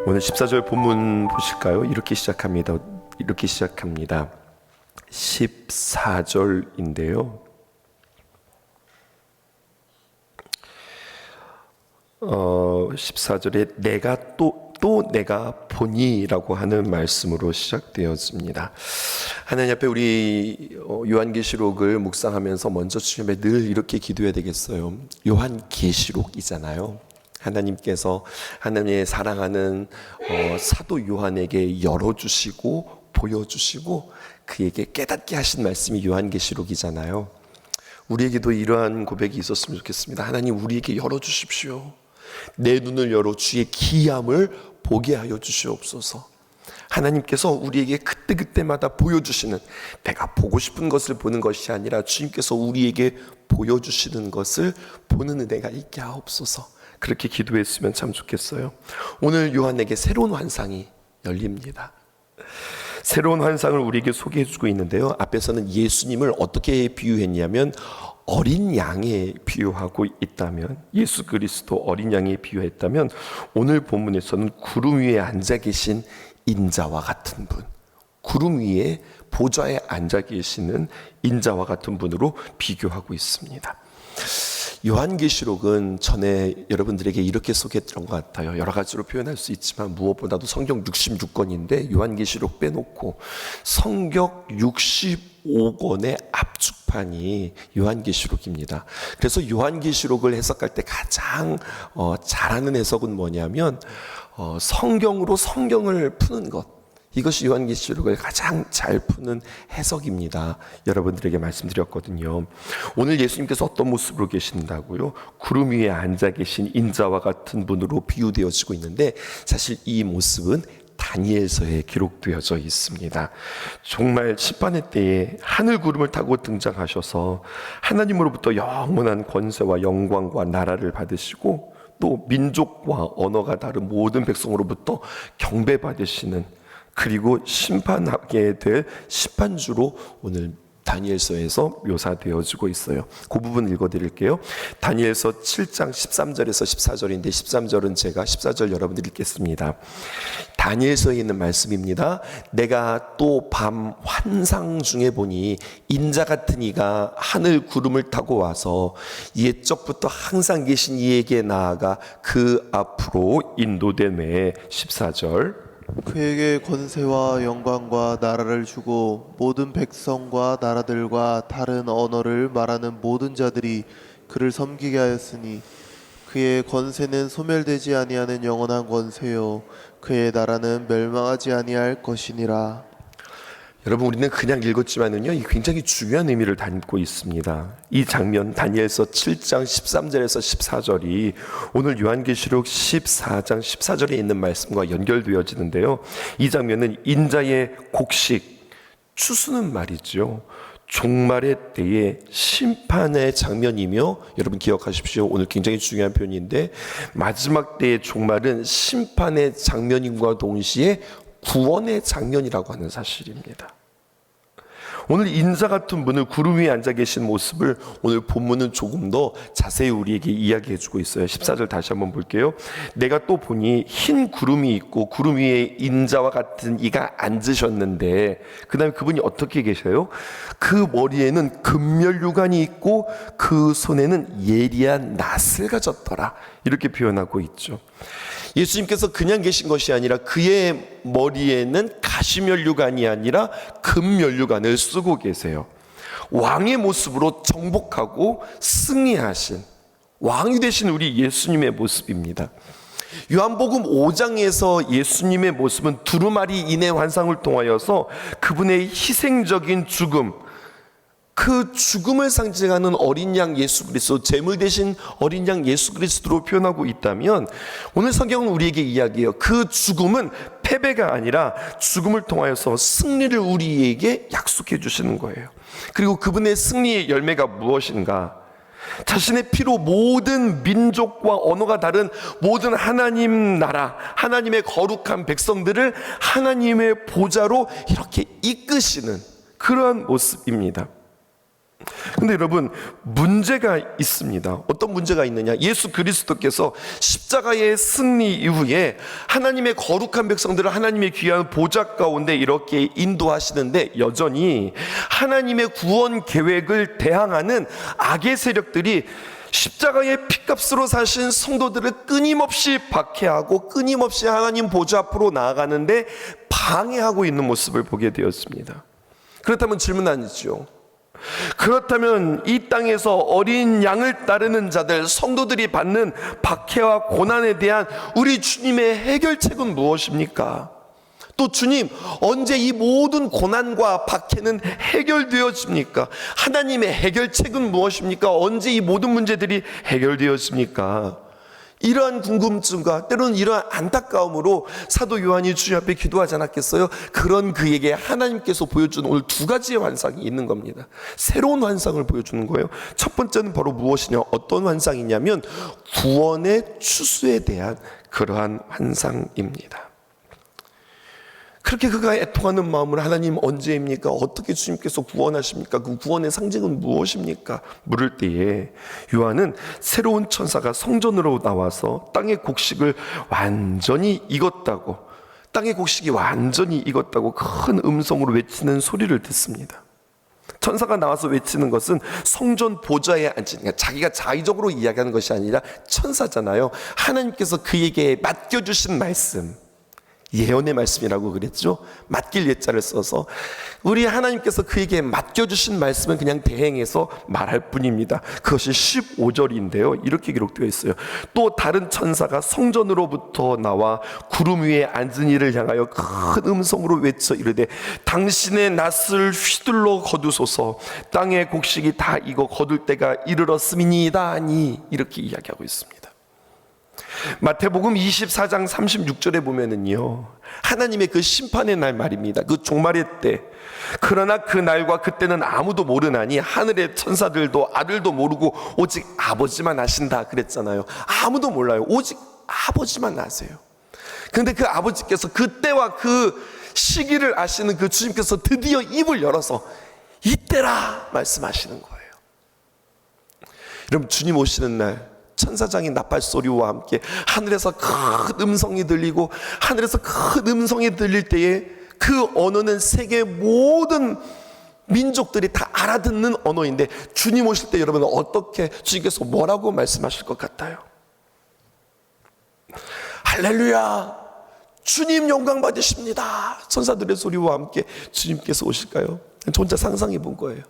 오늘 14절 본문 보실까요? 이렇게 시작합니다. 14절인데요. 14절에 내가 또 내가 보니라고 하는 말씀으로 시작되었습니다. 하나님 앞에 우리 요한계시록을 묵상하면서 먼저 주님에 늘 이렇게 기도해야 되겠어요. 요한계시록이잖아요. 하나님께서 하나님의 사랑하는 사도 요한에게 열어주시고 보여주시고 그에게 깨닫게 하신 말씀이 요한계시록이잖아요. 우리에게도 이러한 고백이 있었으면 좋겠습니다. 하나님, 우리에게 열어주십시오. 내 눈을 열어 주의 기함을 보게 하여 주시옵소서. 하나님께서 우리에게 그때그때마다 보여주시는, 내가 보고 싶은 것을 보는 것이 아니라 주님께서 우리에게 보여주시는 것을 보는 은혜가 있게 하옵소서. 그렇게 기도했으면 참 좋겠어요. 오늘 요한에게 새로운 환상이 열립니다. 새로운 환상을 우리에게 소개해주고 있는데요. 앞에서는 예수님을 어떻게 비유했냐면 어린 양에 비유하고 있다면, 예수 그리스도 어린 양에 비유했다면, 오늘 본문에서는 구름 위에 앉아 계신 인자와 같은 분, 구름 위에 보좌에 앉아 계시는 인자와 같은 분으로 비교하고 있습니다. 요한계시록은 전에 여러분들에게 이렇게 소개했던 것 같아요. 여러 가지로 표현할 수 있지만 무엇보다도 성경 66권인데 요한계시록 빼놓고 성경 65권의 압축판이 요한계시록입니다. 그래서 요한계시록을 해석할 때 가장 잘하는 해석은 뭐냐면 성경으로 성경을 푸는 것, 이것이 요한계시록을 가장 잘 푸는 해석입니다. 여러분들에게 말씀드렸거든요. 오늘 예수님께서 어떤 모습으로 계신다고요? 구름 위에 앉아 계신 인자와 같은 분으로 비유되어지고 있는데, 사실 이 모습은 다니엘서에 기록되어져 있습니다. 정말 심판의 때에 하늘 구름을 타고 등장하셔서 하나님으로부터 영원한 권세와 영광과 나라를 받으시고, 또 민족과 언어가 다른 모든 백성으로부터 경배받으시는, 그리고 심판하게 될 심판주로 오늘 다니엘서에서 묘사되어지고 있어요. 그 부분 읽어드릴게요. 다니엘서 7장 13절에서 14절인데 13절은 제가, 14절 여러분들 읽겠습니다. 다니엘서에 있는 말씀입니다. 내가 또 밤 환상 중에 보니 인자 같은 이가 하늘 구름을 타고 와서 옛적부터 항상 계신 이에게 나아가 그 앞으로 인도되매. 14절 그에게 권세와 영광과 나라를 주고 모든 백성과 나라들과 다른 언어를 말하는 모든 자들이 그를 섬기게 하였으니 그의 권세는 소멸되지 아니하는 영원한 권세요 그의 나라는 멸망하지 아니할 것이니라. 여러분, 우리는 그냥 읽었지만은요, 이 굉장히 중요한 의미를 담고 있습니다. 이 장면, 다니엘서 7장 13절에서 14절이 오늘 요한계시록 14장 14절에 있는 말씀과 연결되어지는데요. 이 장면은 인자의 곡식, 추수는 말이죠, 종말의 때의 심판의 장면이며, 여러분 기억하십시오. 오늘 굉장히 중요한 표현인데, 마지막 때의 종말은 심판의 장면임과 동시에 구원의 장면이라고 하는 사실입니다. 오늘 인자 같은 분을 구름 위에 앉아 계신 모습을 오늘 본문은 조금 더 자세히 우리에게 이야기해 주고 있어요. 14절 다시 한번 볼게요. 내가 또 보니 흰 구름이 있고 구름 위에 인자와 같은 이가 앉으셨는데, 그 다음에 그분이 어떻게 계셔요? 그 머리에는 금면류관이 있고 그 손에는 예리한 낫을 가졌더라, 이렇게 표현하고 있죠. 예수님께서 그냥 계신 것이 아니라 그의 머리에는 가시면류관이 아니라 금면류관을 쓰고 계세요. 왕의 모습으로 정복하고 승리하신 왕이 되신 우리 예수님의 모습입니다. 요한복음 5장에서 예수님의 모습은 두루마리 인의 환상을 통하여서 그분의 희생적인 죽음, 그 죽음을 상징하는 어린 양 예수 그리스도, 제물 대신 어린 양 예수 그리스도로 표현하고 있다면, 오늘 성경은 우리에게 이야기해요. 그 죽음은 패배가 아니라 죽음을 통하여서 승리를 우리에게 약속해 주시는 거예요. 그리고 그분의 승리의 열매가 무엇인가? 자신의 피로 모든 민족과 언어가 다른 모든 하나님 나라, 하나님의 거룩한 백성들을 하나님의 보좌로 이렇게 이끄시는 그러한 모습입니다. 근데 여러분, 문제가 있습니다. 어떤 문제가 있느냐? 예수 그리스도께서 십자가의 승리 이후에 하나님의 거룩한 백성들을 하나님의 귀한 보좌 가운데 이렇게 인도하시는데, 여전히 하나님의 구원 계획을 대항하는 악의 세력들이 십자가의 피값으로 사신 성도들을 끊임없이 박해하고 끊임없이 하나님 보좌 앞으로 나아가는데 방해하고 있는 모습을 보게 되었습니다. 그렇다면 질문 아니죠? 그렇다면 이 땅에서 어린 양을 따르는 자들, 성도들이 받는 박해와 고난에 대한 우리 주님의 해결책은 무엇입니까? 또 주님, 언제 이 모든 고난과 박해는 해결되어집니까? 하나님의 해결책은 무엇입니까? 언제 이 모든 문제들이 해결되어집니까? 이러한 궁금증과 때로는 이러한 안타까움으로 사도 요한이 주님 앞에 기도하지 않았겠어요? 그런 그에게 하나님께서 보여준 오늘 두 가지의 환상이 있는 겁니다. 새로운 환상을 보여주는 거예요. 첫 번째는 바로 무엇이냐? 어떤 환상이냐면 구원의 추수에 대한 그러한 환상입니다. 그렇게 그가 애통하는 마음으로 하나님 언제입니까? 어떻게 주님께서 구원하십니까? 그 구원의 상징은 무엇입니까? 물을 때에 요한은 새로운 천사가 성전으로 나와서 땅의 곡식을 완전히 익었다고, 땅의 곡식이 완전히 익었다고 큰 음성으로 외치는 소리를 듣습니다. 천사가 나와서 외치는 것은 성전 보좌에 앉은, 그러니까 자기가 자의적으로 이야기하는 것이 아니라 천사잖아요. 하나님께서 그에게 맡겨주신 말씀, 예언의 말씀이라고 그랬죠. 맡길 예자를 써서 우리 하나님께서 그에게 맡겨주신 말씀은 그냥 대행해서 말할 뿐입니다. 그것이 15절인데요 이렇게 기록되어 있어요. 또 다른 천사가 성전으로부터 나와 구름 위에 앉은 이를 향하여 큰 음성으로 외쳐 이르되 당신의 낫을 휘둘러 거두소서, 땅의 곡식이 다 익어 거둘 때가 이르렀음이니이다 하니, 이렇게 이야기하고 있습니다. 마태복음 24장 36절에 보면은요, 하나님의 그 심판의 날 말입니다. 그 종말의 때. 그러나 그 날과 그때는 아무도 모르나니 하늘의 천사들도 아들도 모르고 오직 아버지만 아신다 그랬잖아요. 아무도 몰라요. 오직 아버지만 아세요. 그런데 그 아버지께서 그때와 그 시기를 아시는 그 주님께서 드디어 입을 열어서 이때라 말씀하시는 거예요. 여러분, 주님 오시는 날 천사장의 나팔 소리와 함께 하늘에서 큰 음성이 들리고, 하늘에서 큰 음성이 들릴 때에 그 언어는 세계 모든 민족들이 다 알아듣는 언어인데, 주님 오실 때 여러분 어떻게, 주님께서 뭐라고 말씀하실 것 같아요? 할렐루야, 주님 영광 받으십니다. 천사들의 소리와 함께 주님께서 오실까요? 저 혼자 상상해 본 거예요.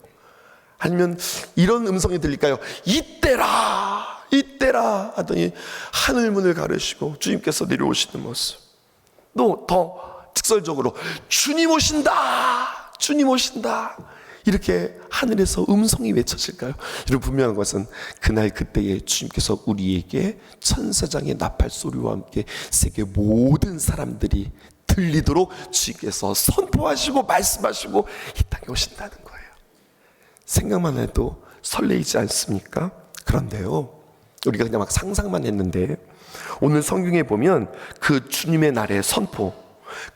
아니면 이런 음성이 들릴까요? 이때라, 이때라 하더니 하늘문을 가르시고 주님께서 내려오시는 모습. 또 더 직설적으로 주님 오신다, 주님 오신다, 이렇게 하늘에서 음성이 외쳐질까요? 여러분, 분명한 것은 그날 그때에 주님께서 우리에게 천사장의 나팔 소리와 함께 세계 모든 사람들이 들리도록 주님께서 선포하시고 말씀하시고 이 땅에 오신다는 거예요. 생각만 해도 설레이지 않습니까? 그런데요, 우리가 그냥 막 상상만 했는데 오늘 성경에 보면 그 주님의 날의 선포,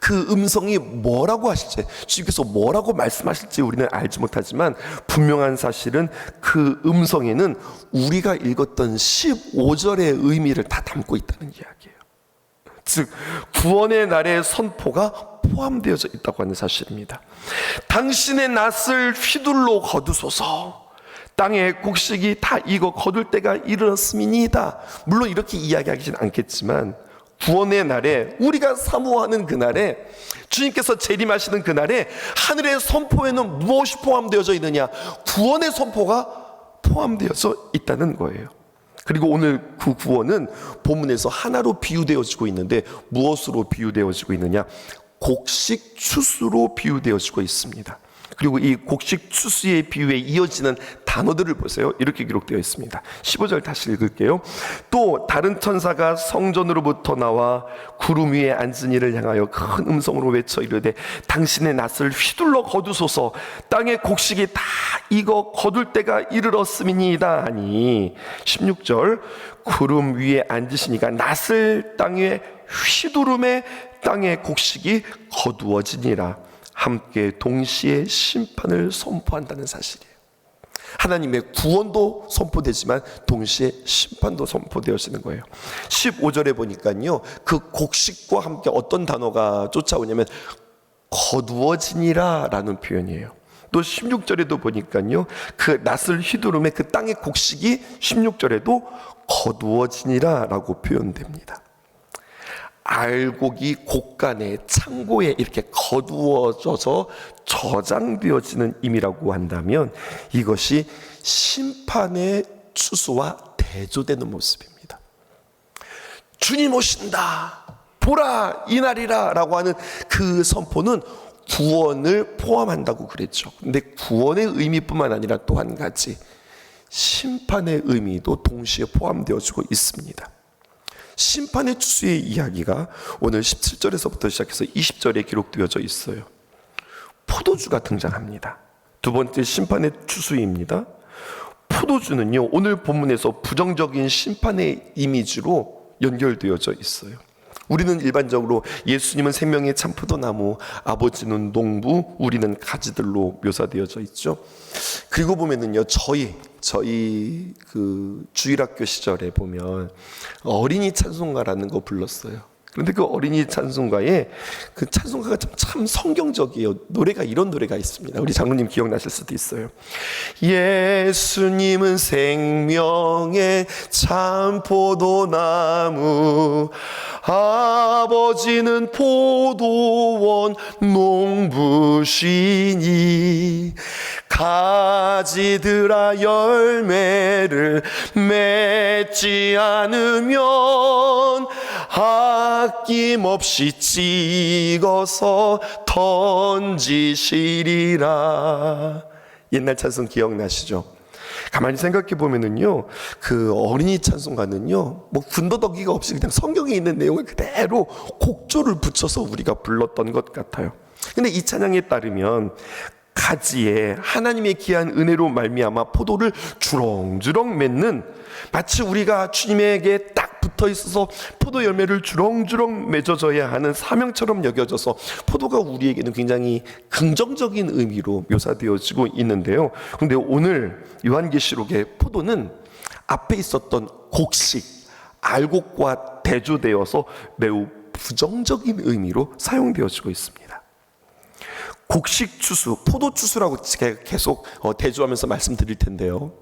그 음성이 뭐라고 하실지, 주님께서 뭐라고 말씀하실지 우리는 알지 못하지만 분명한 사실은 그 음성에는 우리가 읽었던 15절의 의미를 다 담고 있다는 이야기예요. 즉 구원의 날의 선포가 포함되어져 있다고 하는 사실입니다. 당신의 낫을 휘둘러 거두소서, 땅의 곡식이 다 익어 거둘 때가 이르렀음이니이다. 물론 이렇게 이야기하기는 않겠지만 구원의 날에, 우리가 사모하는 그날에, 주님께서 재림하시는 그날에 하늘의 선포에는 무엇이 포함되어져 있느냐? 구원의 선포가 포함되어져 있다는 거예요. 그리고 오늘 그 구원은 본문에서 하나로 비유되어지고 있는데 무엇으로 비유되어지고 있느냐? 곡식 추수로 비유되어지고 있습니다. 그리고 이 곡식 추수의 비유에 이어지는 단어들을 보세요. 이렇게 기록되어 있습니다. 15절 다시 읽을게요. 또 다른 천사가 성전으로부터 나와 구름 위에 앉은 이를 향하여 큰 음성으로 외쳐 이르되 당신의 낫을 휘둘러 거두소서, 땅의 곡식이 다 익어 거둘 때가 이르렀음이니이다 하니, 16절 구름 위에 앉으시니까 낫을 땅에 휘두름에 땅의 곡식이 거두어지니라. 함께 동시에 심판을 선포한다는 사실이에요. 하나님의 구원도 선포되지만 동시에 심판도 선포되어지는 거예요. 15절에 보니까요, 그 곡식과 함께 어떤 단어가 쫓아오냐면 거두어지니라 라는 표현이에요. 또 16절에도 보니까요, 그 낫을 휘두르며 그 땅의 곡식이 16절에도 거두어지니라 라고 표현됩니다. 알곡이 곡간에 창고에 이렇게 거두어져서 저장되어지는 의미라고 한다면 이것이 심판의 추수와 대조되는 모습입니다. 주님 오신다, 보라 이날이라 라고 하는 그 선포는 구원을 포함한다고 그랬죠. 근데 구원의 의미뿐만 아니라 또 한 가지 심판의 의미도 동시에 포함되어지고 있습니다. 심판의 추수의 이야기가 오늘 17절에서부터 시작해서 20절에 기록되어져 있어요. 포도주가 등장합니다. 두 번째 심판의 추수입니다. 포도주는요, 오늘 본문에서 부정적인 심판의 이미지로 연결되어져 있어요. 우리는 일반적으로 예수님은 생명의 참 포도나무, 아버지는 농부, 우리는 가지들로 묘사되어져 있죠. 그리고 보면은요, 저희 그 주일학교 시절에 보면 어린이 찬송가라는 거 불렀어요. 그런데 그 어린이 찬송가에 그 찬송가가 참 성경적이에요. 노래가 이런 노래가 있습니다. 우리 장로님 기억나실 수도 있어요. 예수님은 생명의 참 포도나무, 아버지는 포도원 농부시니 가지들아 열매를 맺지 않으면 아낌없이 찍어서 던지시리라. 옛날 찬송 기억나시죠? 가만히 생각해 보면은요, 그 어린이 찬송가는요, 뭐 군더더기가 없이 그냥 성경에 있는 내용을 그대로 곡조를 붙여서 우리가 불렀던 것 같아요. 근데 이 찬양에 따르면 가지에 하나님의 귀한 은혜로 말미암아 포도를 주렁주렁 맺는, 마치 우리가 주님에게 딱 붙어 있어서 포도 열매를 주렁주렁 맺어줘야 하는 사명처럼 여겨져서 포도가 우리에게는 굉장히 긍정적인 의미로 묘사되어지고 있는데요. 그런데 오늘 요한계시록의 포도는 앞에 있었던 곡식, 알곡과 대조되어서 매우 부정적인 의미로 사용되어지고 있습니다. 곡식 추수, 포도 추수라고 제가 계속 대조하면서 말씀드릴 텐데요.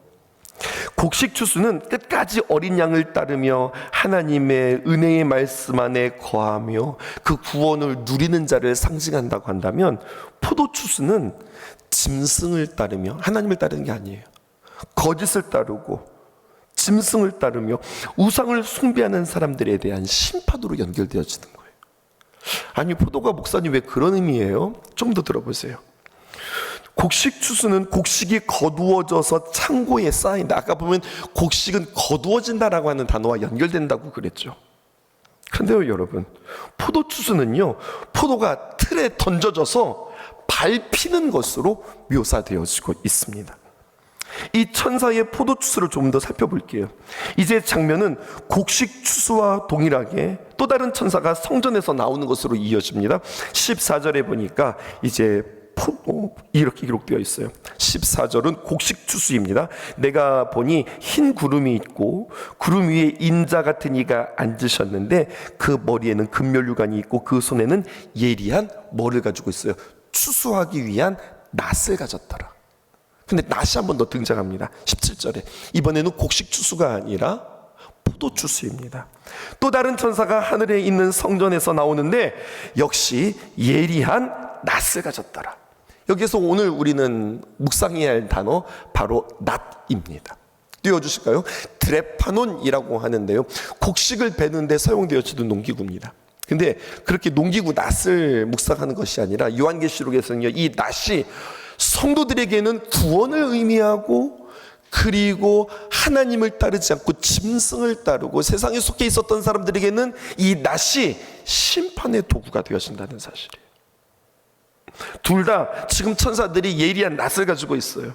곡식 추수는 끝까지 어린 양을 따르며 하나님의 은혜의 말씀 안에 거하며 그 구원을 누리는 자를 상징한다고 한다면, 포도 추수는 짐승을 따르며, 하나님을 따르는 게 아니에요. 거짓을 따르고 짐승을 따르며 우상을 숭배하는 사람들에 대한 심판으로 연결되어지는 거예요. 아니, 포도가 목사님 왜 그런 의미예요? 좀 더 들어보세요. 곡식 추수는 곡식이 거두어져서 창고에 쌓인다. 아까 보면 곡식은 거두어진다라고 하는 단어와 연결된다고 그랬죠. 그런데요, 여러분, 포도 추수는요, 포도가 틀에 던져져서 밟히는 것으로 묘사되어지고 있습니다. 이 천사의 포도 추수를 좀 더 살펴볼게요. 이제 장면은 곡식 추수와 동일하게 또 다른 천사가 성전에서 나오는 것으로 이어집니다. 14절에 보니까 이제 이렇게 기록되어 있어요. 14절은 곡식 추수입니다. 내가 보니 흰 구름이 있고 구름 위에 인자 같은 이가 앉으셨는데 그 머리에는 금면류관이 있고 그 손에는 예리한 뭐를 가지고 있어요? 추수하기 위한 낫을 가졌더라. 근데 낫이 한 번 더 등장합니다. 17절에 이번에는 곡식 추수가 아니라 포도 추수입니다. 또 다른 천사가 하늘에 있는 성전에서 나오는데 역시 예리한 낫을 가졌더라. 여기서 오늘 우리는 묵상해야 할 단어 바로 낫입니다. 띄워주실까요? 드레파논이라고 하는데요, 곡식을 베는데 사용되어지는 농기구입니다. 근데 그렇게 농기구 낫을 묵상하는 것이 아니라 요한계시록에서는요, 이 낫이 성도들에게는 구원을 의미하고, 그리고 하나님을 따르지 않고 짐승을 따르고 세상에 속해 있었던 사람들에게는 이 낫이 심판의 도구가 되어진다는 사실이에요. 둘 다 지금 천사들이 예리한 낫을 가지고 있어요.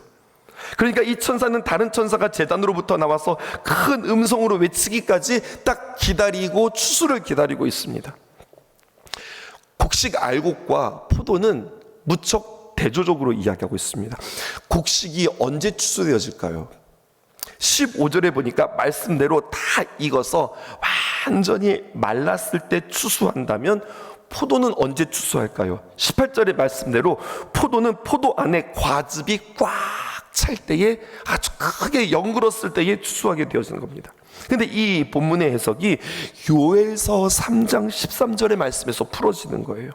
그러니까 이 천사는 다른 천사가 제단으로부터 나와서 큰 음성으로 외치기까지 딱 기다리고 추수를 기다리고 있습니다. 곡식 알곡과 포도는 무척 대조적으로 이야기하고 있습니다. 곡식이 언제 추수되어질까요? 15절에 보니까 말씀대로 다 익어서 완전히 말랐을 때 추수한다면 포도는 언제 추수할까요? 18절의 말씀대로 포도는 포도 안에 과즙이 꽉 찰 때에, 아주 크게 연그렀을 때에 추수하게 되어지는 겁니다. 근데 이 본문의 해석이 요엘서 3장 13절의 말씀에서 풀어지는 거예요.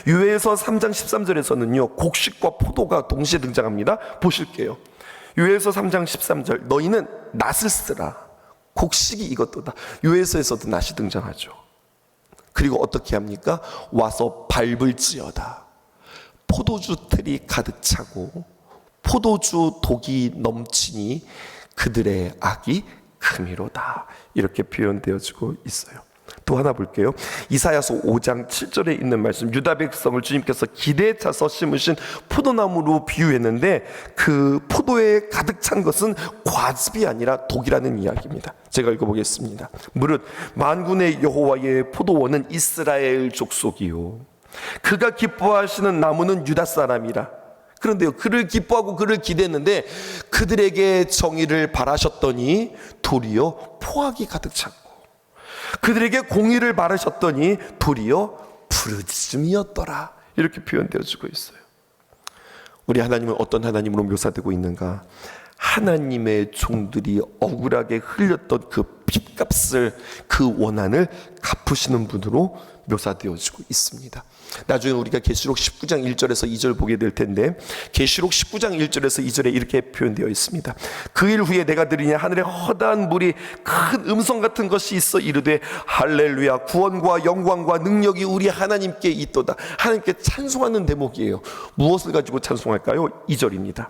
요엘서 3장 13절에서는요, 곡식과 포도가 동시에 등장합니다. 보실게요. 요엘서 3장 13절, 너희는 낫을 쓰라. 곡식이 익었도다. 요엘서에서도 낫이 등장하죠. 그리고 어떻게 합니까? 와서 밟을지어다. 포도주 틀이 가득 차고 포도주 독이 넘치니 그들의 악이 금이로다. 이렇게 표현되어지고 있어요. 또 하나 볼게요. 이사야서 5장 7절에 있는 말씀, 유다 백성을 주님께서 기대에 차서 심으신 포도나무로 비유했는데 그 포도에 가득 찬 것은 과즙이 아니라 독이라는 이야기입니다. 제가 읽어보겠습니다. 무릇 만군의 여호와의 포도원은 이스라엘 족속이요 그가 기뻐하시는 나무는 유다 사람이라. 그런데요, 그를 기뻐하고 그를 기대했는데 그들에게 정의를 바라셨더니 도리어 포악이 가득 찼고 그들에게 공의를 바라셨더니 도리어 부르짖음이었더라. 이렇게 표현되어지고 있어요. 우리 하나님은 어떤 하나님으로 묘사되고 있는가? 하나님의 종들이 억울하게 흘렸던 그 핏값을, 그 원한을 갚으시는 분으로 묘사되어지고 있습니다. 나중에 우리가 계시록 19장 1절에서 2절 보게 될 텐데, 계시록 19장 1절에서 2절에 이렇게 표현되어 있습니다. 그 일 후에 내가 들으니 하늘에 허다한 물이 큰 음성 같은 것이 있어 이르되 할렐루야, 구원과 영광과 능력이 우리 하나님께 있도다. 하나님께 찬송하는 대목이에요. 무엇을 가지고 찬송할까요? 2절입니다.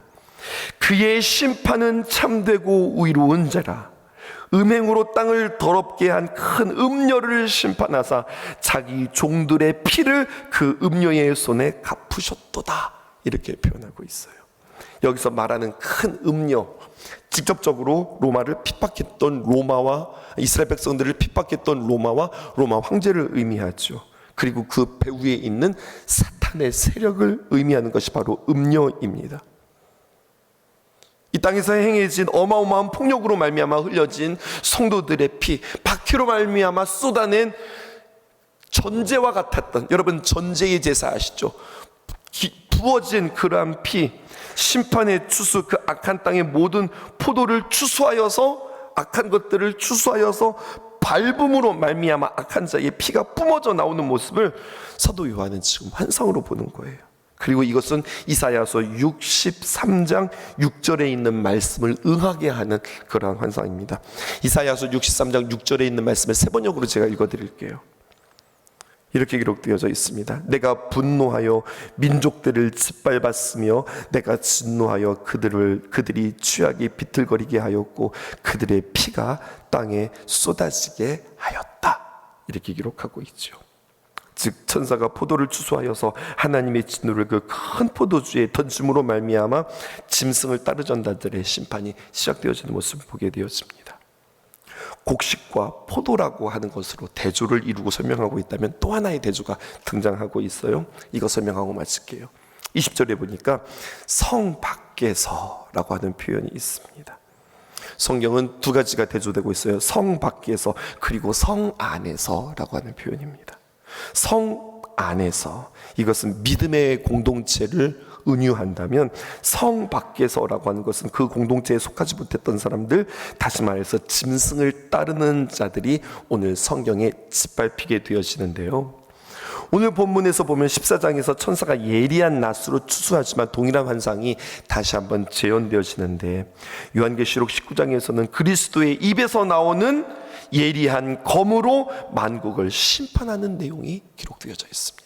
그의 심판은 참되고 의로운 자라. 음행으로 땅을 더럽게 한 큰 음녀를 심판하사 자기 종들의 피를 그 음녀의 손에 갚으셨도다. 이렇게 표현하고 있어요. 여기서 말하는 큰 음녀, 직접적으로 로마를 핍박했던 로마와 이스라엘 백성들을 핍박했던 로마와 로마 황제를 의미하죠. 그리고 그 배후에 있는 사탄의 세력을 의미하는 것이 바로 음녀입니다. 이 땅에서 행해진 어마어마한 폭력으로 말미암아 흘려진 성도들의 피, 박해로 말미암아 쏟아낸 전제와 같았던, 여러분 전제의 제사 아시죠? 부어진 그러한 피, 심판의 추수, 그 악한 땅의 모든 포도를 추수하여서, 악한 것들을 추수하여서 밟음으로 말미암아 악한 자의 피가 뿜어져 나오는 모습을 사도 요한은 지금 환상으로 보는 거예요. 그리고 이것은 이사야서 63장 6절에 있는 말씀을 응하게 하는 그러한 환상입니다. 이사야서 63장 6절에 있는 말씀을 세 번역으로 제가 읽어드릴게요. 이렇게 기록되어져 있습니다. 내가 분노하여 민족들을 짓밟았으며 내가 진노하여 그들이 취하게 비틀거리게 하였고 그들의 피가 땅에 쏟아지게 하였다. 이렇게 기록하고 있죠. 즉 천사가 포도를 추수하여서 하나님의 진노를 그 큰 포도주에 던짐으로 말미암아 짐승을 따르던 자들의 심판이 시작되어지는 모습을 보게 되었습니다. 곡식과 포도라고 하는 것으로 대조를 이루고 설명하고 있다면 또 하나의 대조가 등장하고 있어요. 이거 설명하고 마칠게요. 20절에 보니까 성 밖에서라고 하는 표현이 있습니다. 성경은 두 가지가 대조되고 있어요. 성 밖에서 그리고 성 안에서라고 하는 표현입니다. 성 안에서, 이것은 믿음의 공동체를 은유한다면 성 밖에서라고 하는 것은 그 공동체에 속하지 못했던 사람들, 다시 말해서 짐승을 따르는 자들이 오늘 성경에 짓밟히게 되어지는데요. 오늘 본문에서 보면 14장에서 천사가 예리한 낫으로 추수하지만 동일한 환상이 다시 한번 재현되어지는데, 요한계시록 19장에서는 그리스도의 입에서 나오는 예리한 검으로 만국을 심판하는 내용이 기록되어져 있습니다.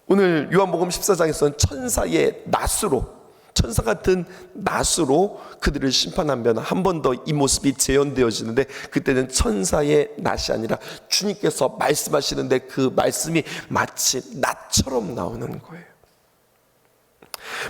오늘 요한복음 14장에서는 천사의 낫으로, 천사 같은 낫으로 그들을 심판하면 한 번 더 이 모습이 재현되어지는데, 그때는 천사의 낫이 아니라 주님께서 말씀하시는데 그 말씀이 마치 낫처럼 나오는 거예요.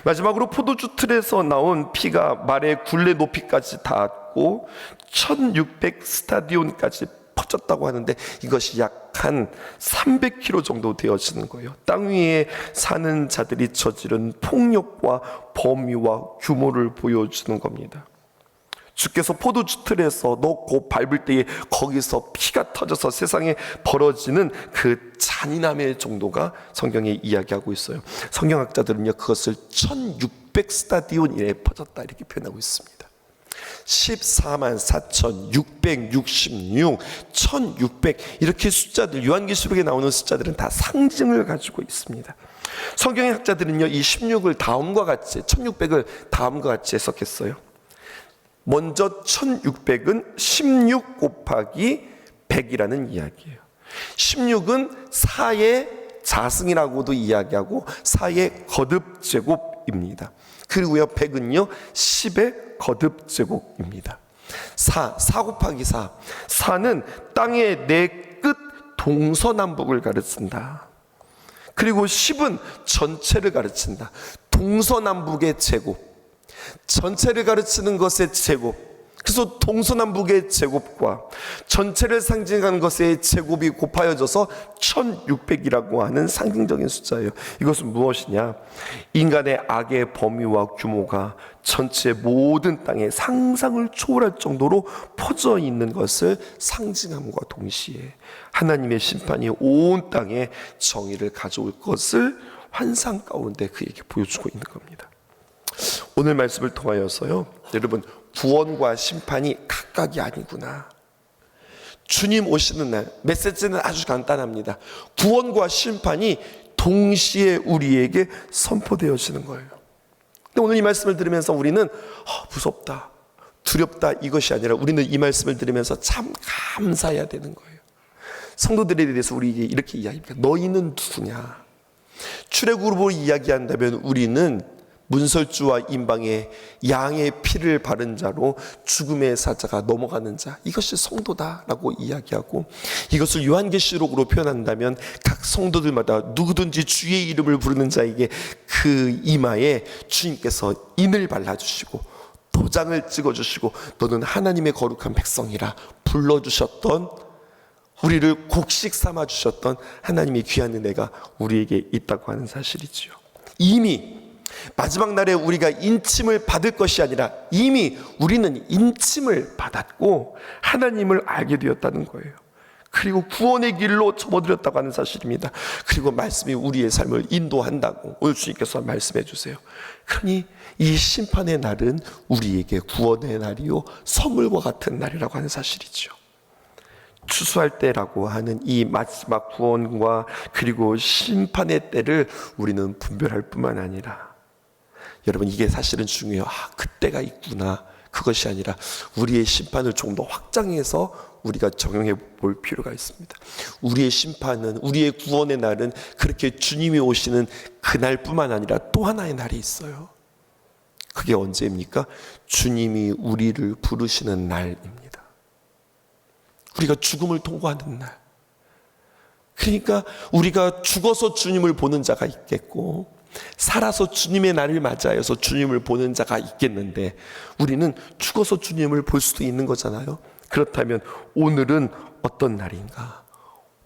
마지막으로 포도주 틀에서 나온 피가 말의 굴레 높이까지 닿았고 1600 스타디온까지 퍼졌다고 하는데 이것이 약 한 300km 정도 되어지는 거예요. 땅 위에 사는 자들이 저지른 폭력과 범위와 규모를 보여주는 겁니다. 주께서 포도주 틀에서 넣고 밟을 때에 거기서 피가 터져서 세상에 벌어지는 그 잔인함의 정도가 성경에 이야기하고 있어요. 성경학자들은요, 그것을 1600 스타디온 이내에 퍼졌다 이렇게 표현하고 있습니다. 14만 4,666, 1600 이렇게 숫자들, 요한계시록에 나오는 숫자들은 다 상징을 가지고 있습니다. 성경의 학자들은요, 이 16을 다음과 같이, 1600을 다음과 같이 해석했어요. 먼저 1600은 16 곱하기 100이라는 이야기예요. 16은 4의 자승이라고도 이야기하고 4의 거듭제곱입니다. 그리고요, 100은요 10의 거듭제곱입니다. 4 곱하기 4. 4는 땅의 네 끝 동서남북을 가르친다. 그리고 10은 전체를 가르친다. 동서남북의 제곱, 전체를 가르치는 것의 제곱. 그래서 동서남북의 제곱과 전체를 상징하는 것의 제곱이 곱하여져서 1600이라고 하는 상징적인 숫자예요. 이것은 무엇이냐? 인간의 악의 범위와 규모가 전체 모든 땅에 상상을 초월할 정도로 퍼져 있는 것을 상징함과 동시에 하나님의 심판이 온 땅에 정의를 가져올 것을 환상 가운데 그에게 보여주고 있는 겁니다. 오늘 말씀을 통하여서요, 여러분, 구원과 심판이 각각이 아니구나. 주님 오시는 날, 메시지는 아주 간단합니다. 구원과 심판이 동시에 우리에게 선포되어지는 거예요. 근데 오늘 이 말씀을 들으면서 우리는 무섭다, 두렵다 이것이 아니라 우리는 이 말씀을 들으면서 참 감사해야 되는 거예요. 성도들에 대해서 우리에게 이렇게 이야기합니다. 너희는 누구냐? 출애굽으로 이야기한다면 우리는 문설주와 임방에 양의 피를 바른 자로 죽음의 사자가 넘어가는 자, 이것이 성도다라고 이야기하고, 이것을 요한계시록으로 표현한다면 각 성도들마다 누구든지 주의 이름을 부르는 자에게 그 이마에 주님께서 인을 발라주시고 도장을 찍어주시고 너는 하나님의 거룩한 백성이라 불러주셨던, 우리를 곡식 삼아주셨던 하나님의 귀한 은혜가 우리에게 있다고 하는 사실이지요. 이미 마지막 날에 우리가 인침을 받을 것이 아니라 이미 우리는 인침을 받았고 하나님을 알게 되었다는 거예요. 그리고 구원의 길로 접어들였다고 하는 사실입니다. 그리고 말씀이 우리의 삶을 인도한다고 오늘 주님께서 말씀해 주세요. 그러니 이 심판의 날은 우리에게 구원의 날이요 선물과 같은 날이라고 하는 사실이죠. 추수할 때라고 하는 이 마지막 구원과 그리고 심판의 때를 우리는 분별할 뿐만 아니라, 여러분, 이게 사실은 중요해요. 그때가 있구나. 그것이 아니라 우리의 심판을 조금 더 확장해서 우리가 적용해 볼 필요가 있습니다. 우리의 심판은, 우리의 구원의 날은 그렇게 주님이 오시는 그날뿐만 아니라 또 하나의 날이 있어요. 그게 언제입니까? 주님이 우리를 부르시는 날입니다. 우리가 죽음을 통과하는 날. 그러니까 우리가 죽어서 주님을 보는 자가 있겠고 살아서 주님의 날을 맞이하여서 주님을 보는 자가 있겠는데, 우리는 죽어서 주님을 볼 수도 있는 거잖아요. 그렇다면 오늘은 어떤 날인가?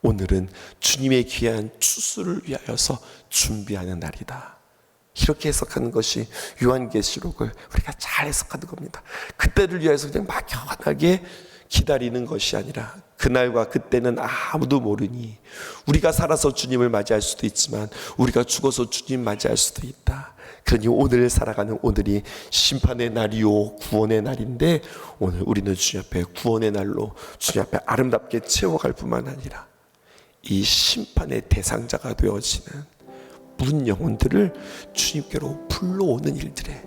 오늘은 주님의 귀한 추수를 위하여서 준비하는 날이다. 이렇게 해석하는 것이 요한계시록을 우리가 잘 해석하는 겁니다. 그때를 위해서 그냥 막연하게 기다리는 것이 아니라 그날과 그때는 아무도 모르니, 우리가 살아서 주님을 맞이할 수도 있지만 우리가 죽어서 주님 맞이할 수도 있다. 그러니 오늘 살아가는 오늘이 심판의 날이요 구원의 날인데, 오늘 우리는 주님 앞에 구원의 날로 주님 앞에 아름답게 채워갈 뿐만 아니라 이 심판의 대상자가 되어지는 문 영혼들을 주님께로 불러오는 일들에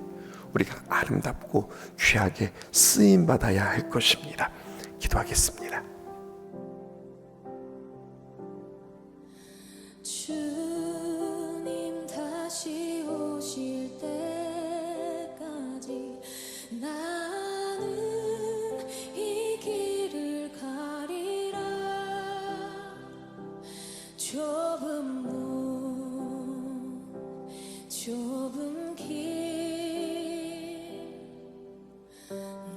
우리가 아름답고 귀하게 쓰임받아야 할 것입니다. 기도하겠습니다. 주님 다시 오실 때까지 나는 이 길을 가리라. 좁은 문 좁은 길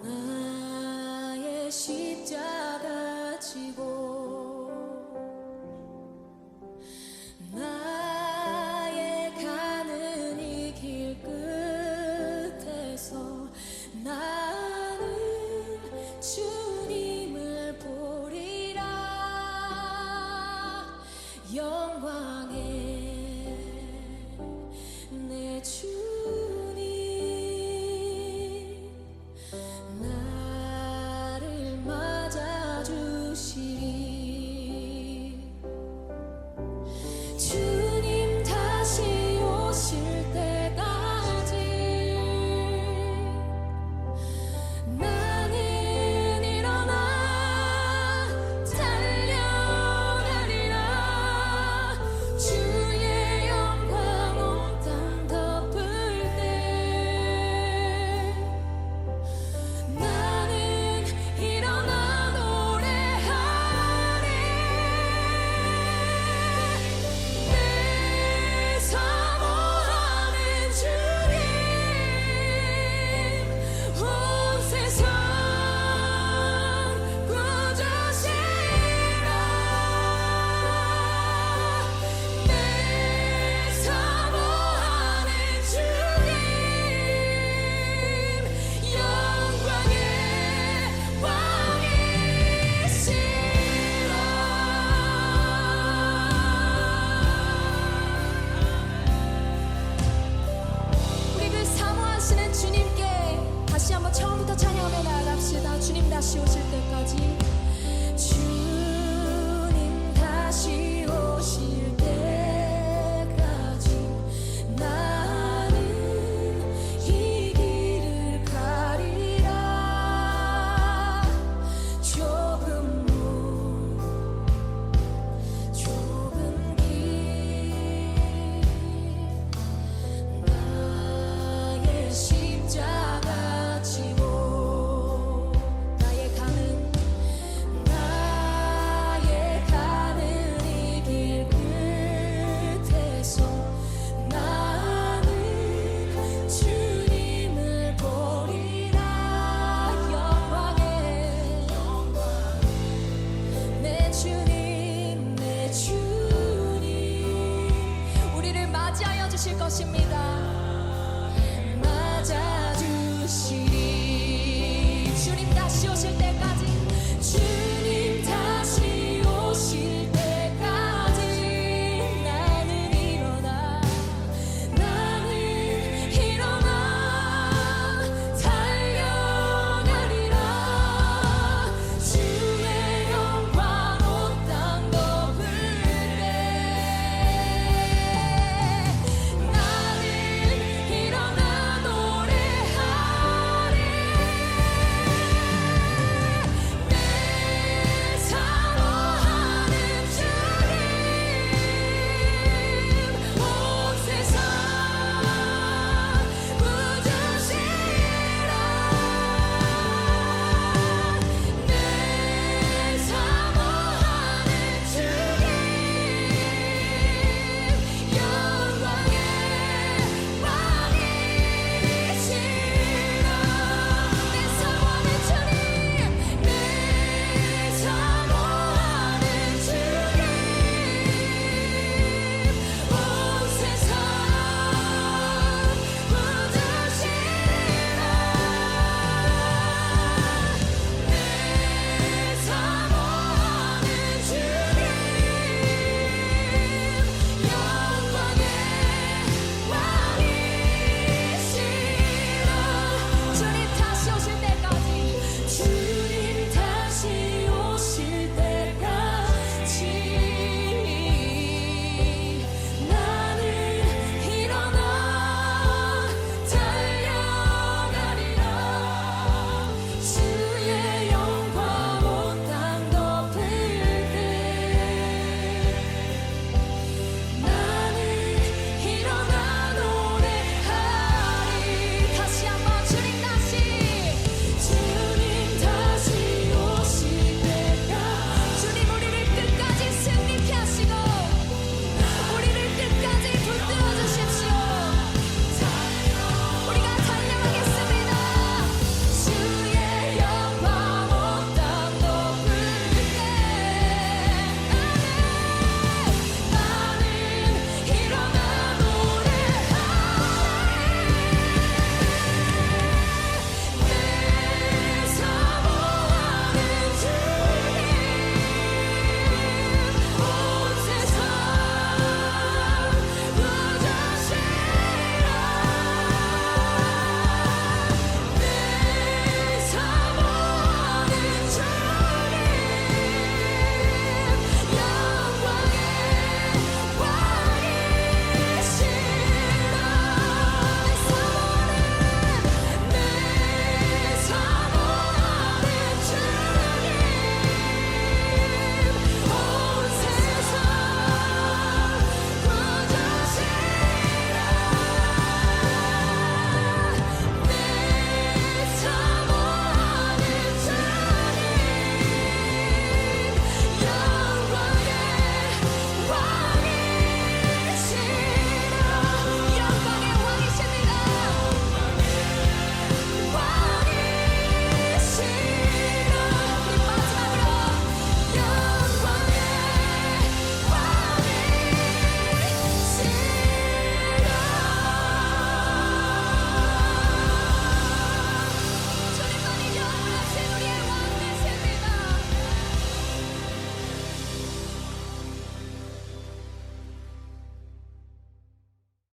나의 십자가 지고 받으실 것입니다.